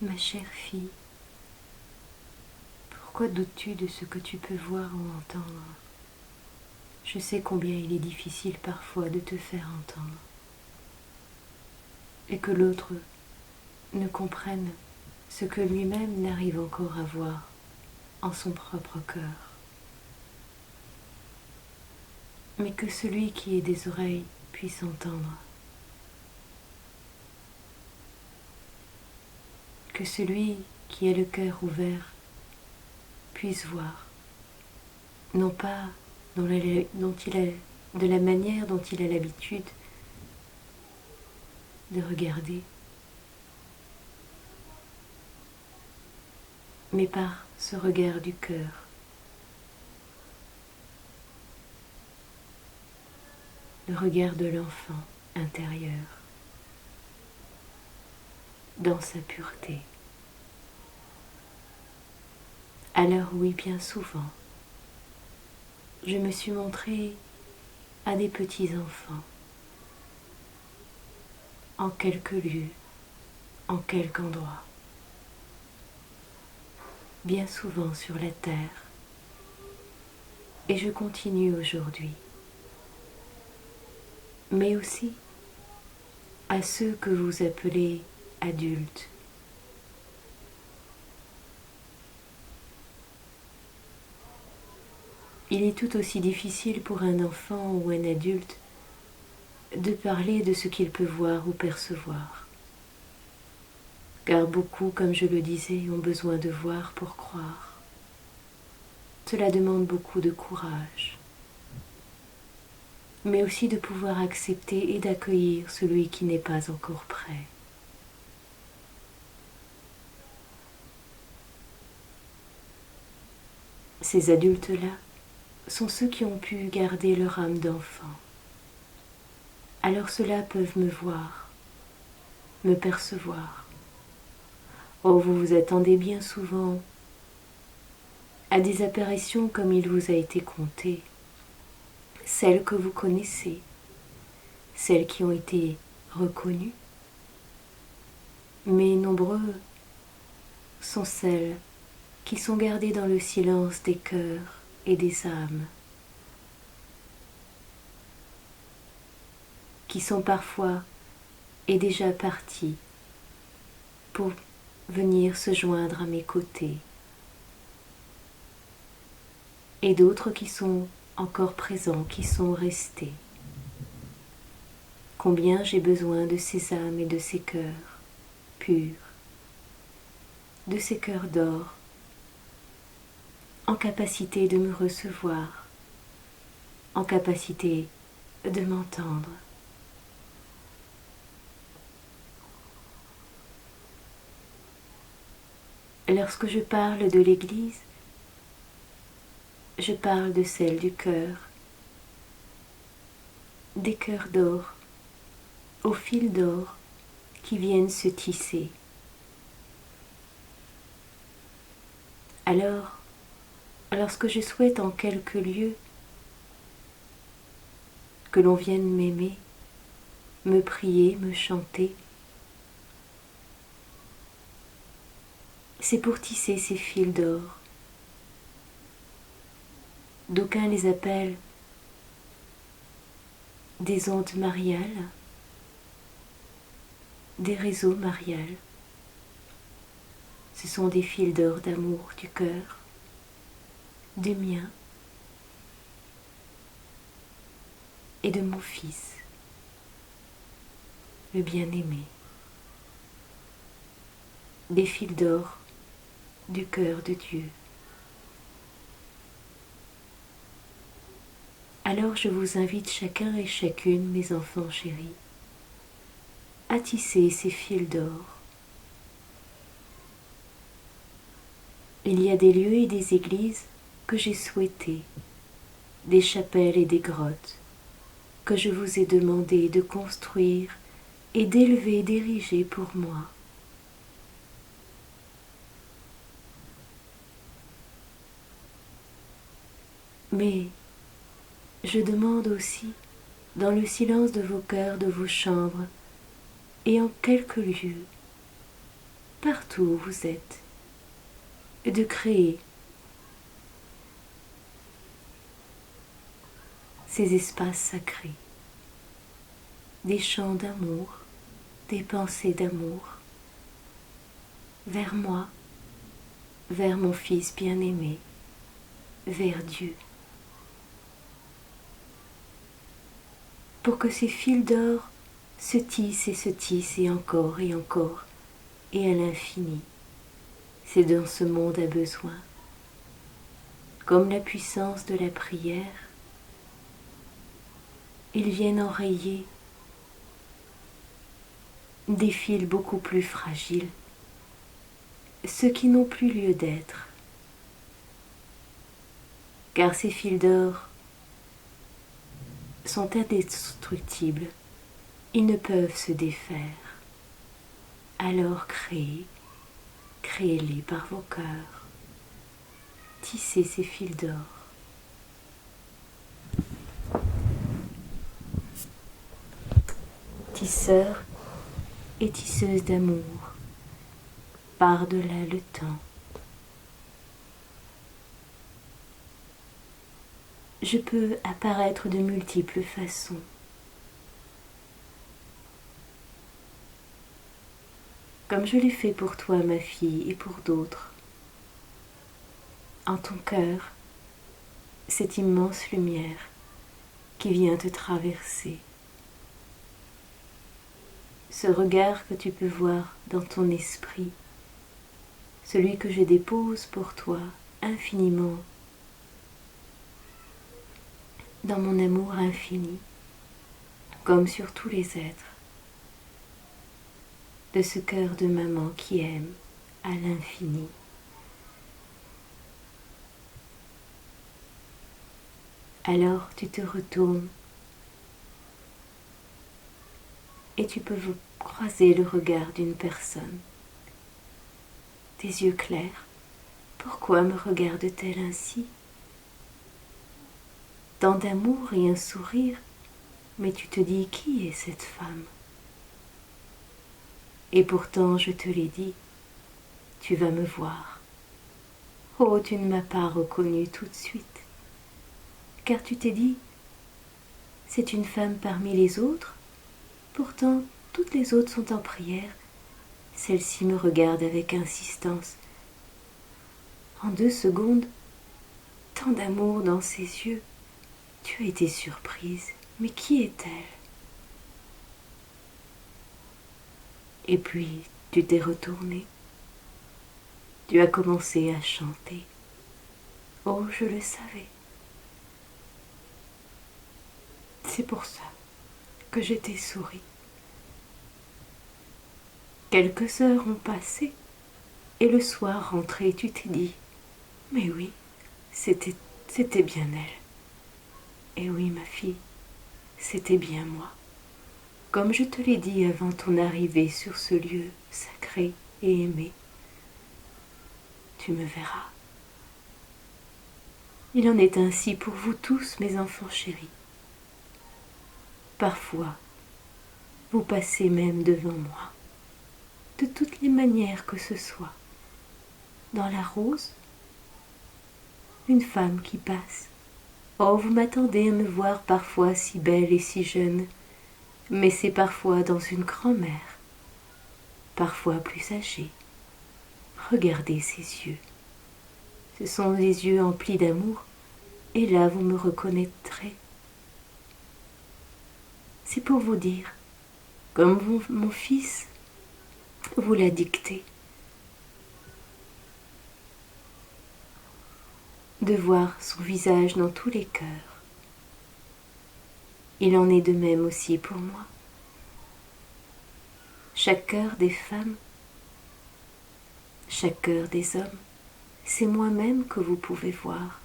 Ma chère fille, pourquoi doutes-tu de ce que tu peux voir ou entendre? Je sais combien il est difficile parfois de te faire entendre, et que l'autre ne comprenne ce que lui-même n'arrive encore à voir en son propre cœur. Mais que celui qui ait des oreilles puisse entendre, que celui qui a le cœur ouvert puisse voir, non pas de la manière dont il a l'habitude de regarder, mais par ce regard du cœur. Le regard de l'enfant intérieur, dans sa pureté. Alors oui, bien souvent, je me suis montrée à des petits enfants, en quelque lieu, en quelque endroit, bien souvent sur la terre, et je continue aujourd'hui, mais aussi à ceux que vous appelez adultes. Il est tout aussi difficile pour un enfant ou un adulte de parler de ce qu'il peut voir ou percevoir, car beaucoup, comme je le disais, ont besoin de voir pour croire. Cela demande beaucoup de courage, mais aussi de pouvoir accepter et d'accueillir celui qui n'est pas encore prêt. Ces adultes-là sont ceux qui ont pu garder leur âme d'enfant. Alors ceux-là peuvent me voir, me percevoir. Oh, vous vous attendez bien souvent à des apparitions comme il vous a été conté, celles que vous connaissez, celles qui ont été reconnues, mais nombreux sont celles qui sont gardées dans le silence des cœurs et des âmes, qui sont parfois et déjà parties pour venir se joindre à mes côtés, et d'autres qui sont encore présents, qui sont restés. Combien j'ai besoin de ces âmes et de ces cœurs purs, de ces cœurs d'or, en capacité de me recevoir, en capacité de m'entendre. Lorsque je parle de l'Église, je parle de celle du cœur, des cœurs d'or, au fil d'or qui viennent se tisser. Alors, lorsque je souhaite en quelque lieu que l'on vienne m'aimer, me prier, me chanter, c'est pour tisser ces fils d'or. D'aucuns les appellent des ondes mariales, des réseaux mariales. Ce sont des fils d'or d'amour du cœur, du mien et de mon Fils, le bien-aimé. Des fils d'or du cœur de Dieu. Alors je vous invite chacun et chacune, mes enfants chéris, à tisser ces fils d'or. Il y a des lieux et des églises que j'ai souhaité, des chapelles et des grottes, que je vous ai demandé de construire et d'élever, d'ériger pour moi. Mais je demande aussi, dans le silence de vos cœurs, de vos chambres, et en quelques lieux, partout où vous êtes, de créer ces espaces sacrés, des chants d'amour, des pensées d'amour, vers moi, vers mon Fils bien-aimé, vers Dieu, pour que ces fils d'or se tissent et encore et à l'infini. C'est dont ce monde a besoin. Comme la puissance de la prière, ils viennent enrayer des fils beaucoup plus fragiles, ceux qui n'ont plus lieu d'être. Car ces fils d'or sont indestructibles, ils ne peuvent se défaire. Alors créez-les par vos cœurs, tissez ces fils d'or. Tisseurs et tisseuses d'amour, par-delà le temps. Je peux apparaître de multiples façons. Comme je l'ai fait pour toi, ma fille, et pour d'autres. En ton cœur, cette immense lumière qui vient te traverser. Ce regard que tu peux voir dans ton esprit, celui que je dépose pour toi infiniment, dans mon amour infini, comme sur tous les êtres, de ce cœur de maman qui aime à l'infini. Alors tu te retournes et tu peux croiser le regard d'une personne. Tes yeux clairs, pourquoi me regarde-t-elle ainsi? Tant d'amour et un sourire, mais tu te dis qui est cette femme? Et pourtant je te l'ai dit, tu vas me voir. Oh, tu ne m'as pas reconnue tout de suite, car tu t'es dit, c'est une femme parmi les autres, pourtant toutes les autres sont en prière, celle-ci me regarde avec insistance. En 2 secondes, tant d'amour dans ses yeux, tu as été surprise, mais qui est-elle? Et puis tu t'es retournée, tu as commencé à chanter. Oh, je le savais. C'est pour ça que je t'ai souri. Quelques heures ont passé, et le soir rentré, tu t'es dit, mais oui, c'était bien elle. Et oui, ma fille, c'était bien moi. Comme je te l'ai dit avant ton arrivée sur ce lieu sacré et aimé, tu me verras. Il en est ainsi pour vous tous, mes enfants chéris. Parfois, vous passez même devant moi, de toutes les manières que ce soit. Dans la rose, une femme qui passe. Oh, vous m'attendez à me voir parfois si belle et si jeune, mais c'est parfois dans une grand-mère, parfois plus âgée. Regardez ses yeux. Ce sont des yeux emplis d'amour, et là vous me reconnaîtrez. C'est pour vous dire, comme mon fils vous l'a dicté, de voir son visage dans tous les cœurs. Il en est de même aussi pour moi. Chaque cœur des femmes, chaque cœur des hommes, c'est moi-même que vous pouvez voir.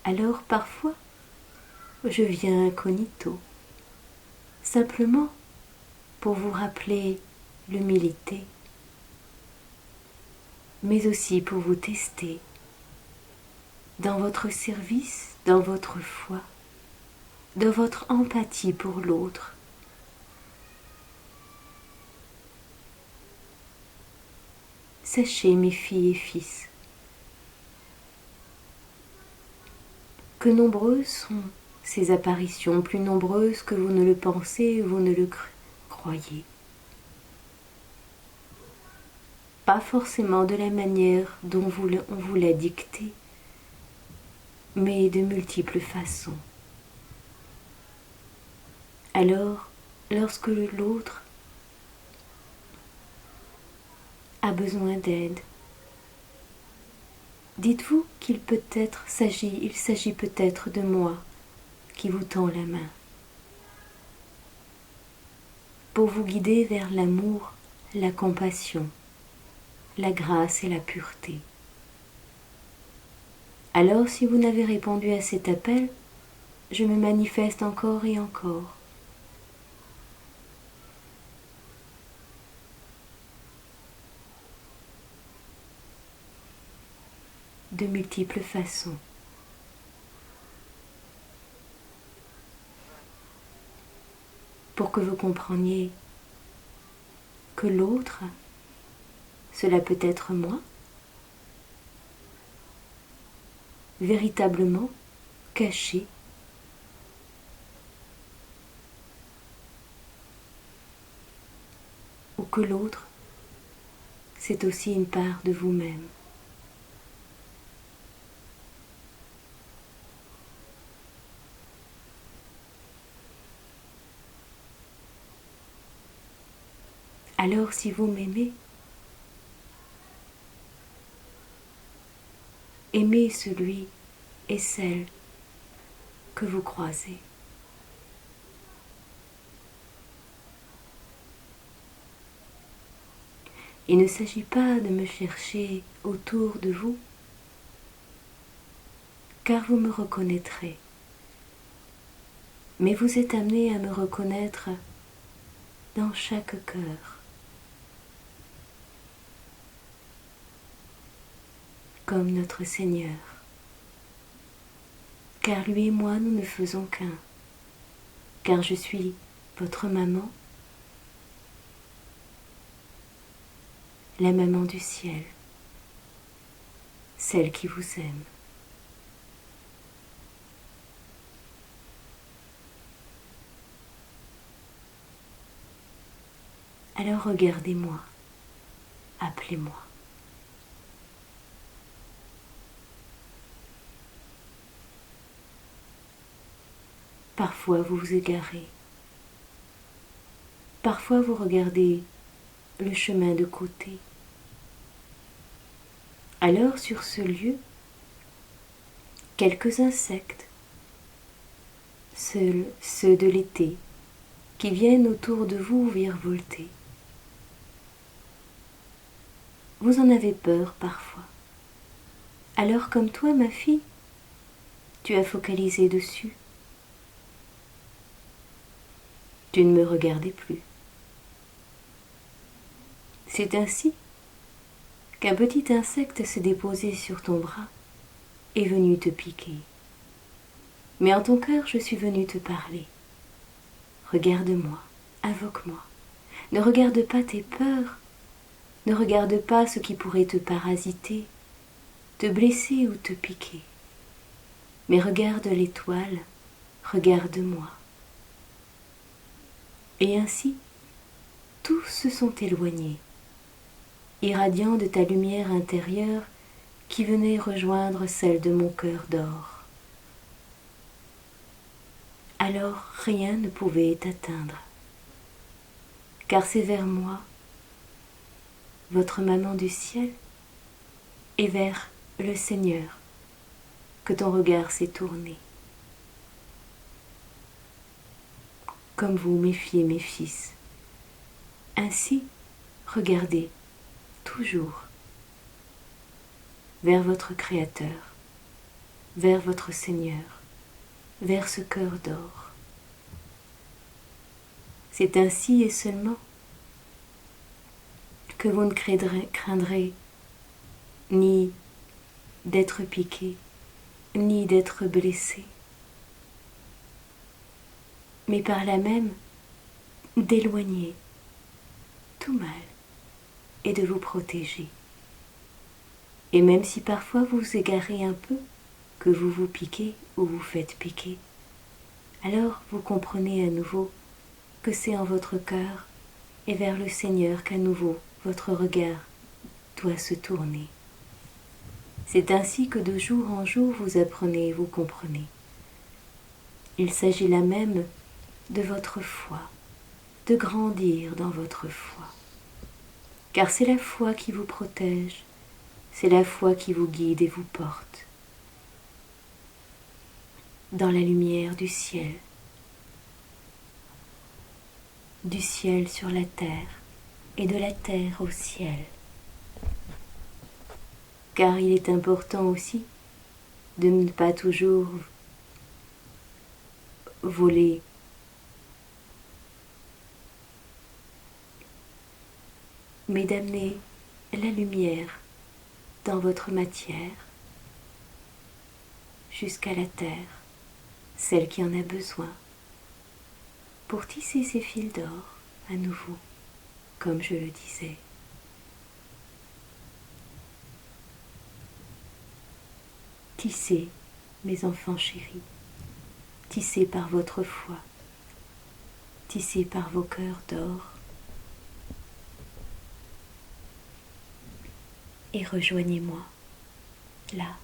Alors parfois, je viens incognito, simplement pour vous rappeler l'humilité, mais aussi pour vous tester dans votre service, dans votre foi, dans votre empathie pour l'autre. sachez, mes filles et fils, que nombreuses sont ces apparitions, plus nombreuses que vous ne le pensez, vous ne le croyez. Pas forcément de la manière dont on vous l'a dicté, mais de multiples façons. Alors, lorsque l'autre a besoin d'aide, dites-vous qu'il s'agit peut-être de moi qui vous tend la main, pour vous guider vers l'amour, la compassion, la grâce et la pureté. Alors, si vous n'avez répondu à cet appel, je me manifeste encore et encore. De multiples façons. Pour que vous compreniez que l'autre, cela peut être moi, véritablement caché, ou que l'autre, c'est aussi une part de vous-même. Alors si vous m'aimez, aimez celui et celle que vous croisez. Il ne s'agit pas de me chercher autour de vous, car vous me reconnaîtrez. Mais vous êtes amené à me reconnaître dans chaque cœur. Comme notre Seigneur. Car lui et moi, nous ne faisons qu'un. Car je suis votre maman, la maman du ciel, celle qui vous aime. Alors regardez-moi, appelez-moi. Parfois vous vous égarez. Parfois vous regardez le chemin de côté. Alors sur ce lieu, quelques insectes, ceux de l'été, qui viennent autour de vous virevolter. Vous en avez peur parfois. Alors comme toi, ma fille, tu as focalisé dessus. Tu ne me regardais plus. C'est ainsi qu'un petit insecte s'est déposé sur ton bras et venu te piquer. Mais en ton cœur, je suis venue te parler. Regarde-moi, invoque-moi. Ne regarde pas tes peurs, ne regarde pas ce qui pourrait te parasiter, te blesser ou te piquer. Mais regarde l'étoile, regarde-moi. Et ainsi, tous se sont éloignés, irradiant de ta lumière intérieure qui venait rejoindre celle de mon cœur d'or. Alors rien ne pouvait t'atteindre, car c'est vers moi, votre maman du ciel, et vers le Seigneur que ton regard s'est tourné. Comme vous, mes filles et mes fils, ainsi, regardez toujours vers votre Créateur, vers votre Seigneur, vers ce cœur d'or. C'est ainsi et seulement que vous ne craindrez ni d'être piqué, ni d'être blessé, mais par là même d'éloigner tout mal et de vous protéger. Et même si parfois vous vous égarez un peu, que vous vous piquez ou vous faites piquer, alors vous comprenez à nouveau que c'est en votre cœur et vers le Seigneur qu'à nouveau votre regard doit se tourner. C'est ainsi que de jour en jour vous apprenez et vous comprenez. Il s'agit là même de votre foi, de grandir dans votre foi. Car c'est la foi qui vous protège, c'est la foi qui vous guide et vous porte dans la lumière du ciel sur la terre et de la terre au ciel. Car il est important aussi de ne pas toujours voler mais d'amener la lumière dans votre matière jusqu'à la terre, celle qui en a besoin, pour tisser ses fils d'or à nouveau, comme je le disais. Tissez, mes enfants chéris, tissez par votre foi, tissez par vos cœurs d'or, et rejoignez-moi, là,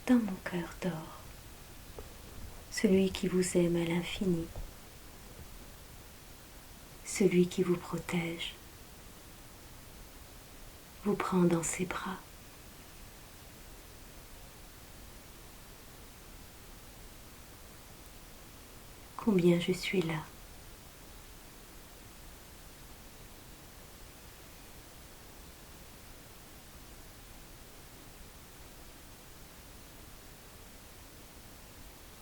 dans mon cœur d'or, celui qui vous aime à l'infini, celui qui vous protège, vous prend dans ses bras. Combien je suis là.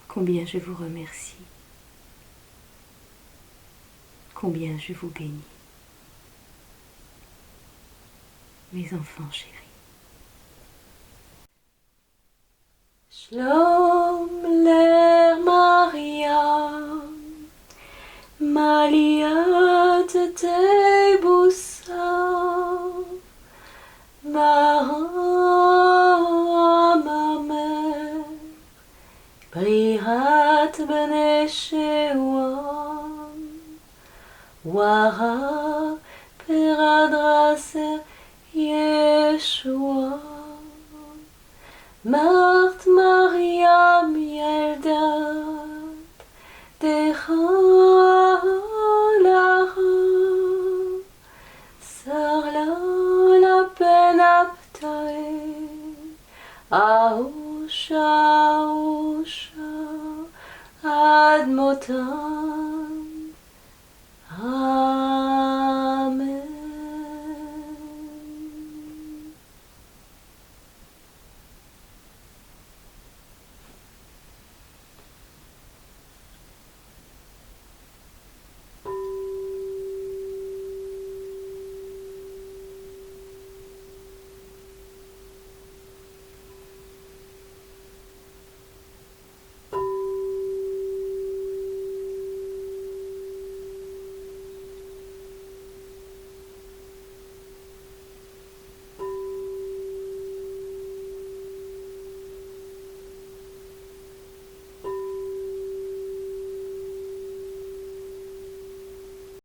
Combien je vous remercie. Combien je vous bénis. Mes enfants chéris. Shalom ler Maria, Malia te busa, Mahamame, Brihat beneshewan, Wara peradraser Yeshua. Marthe Maria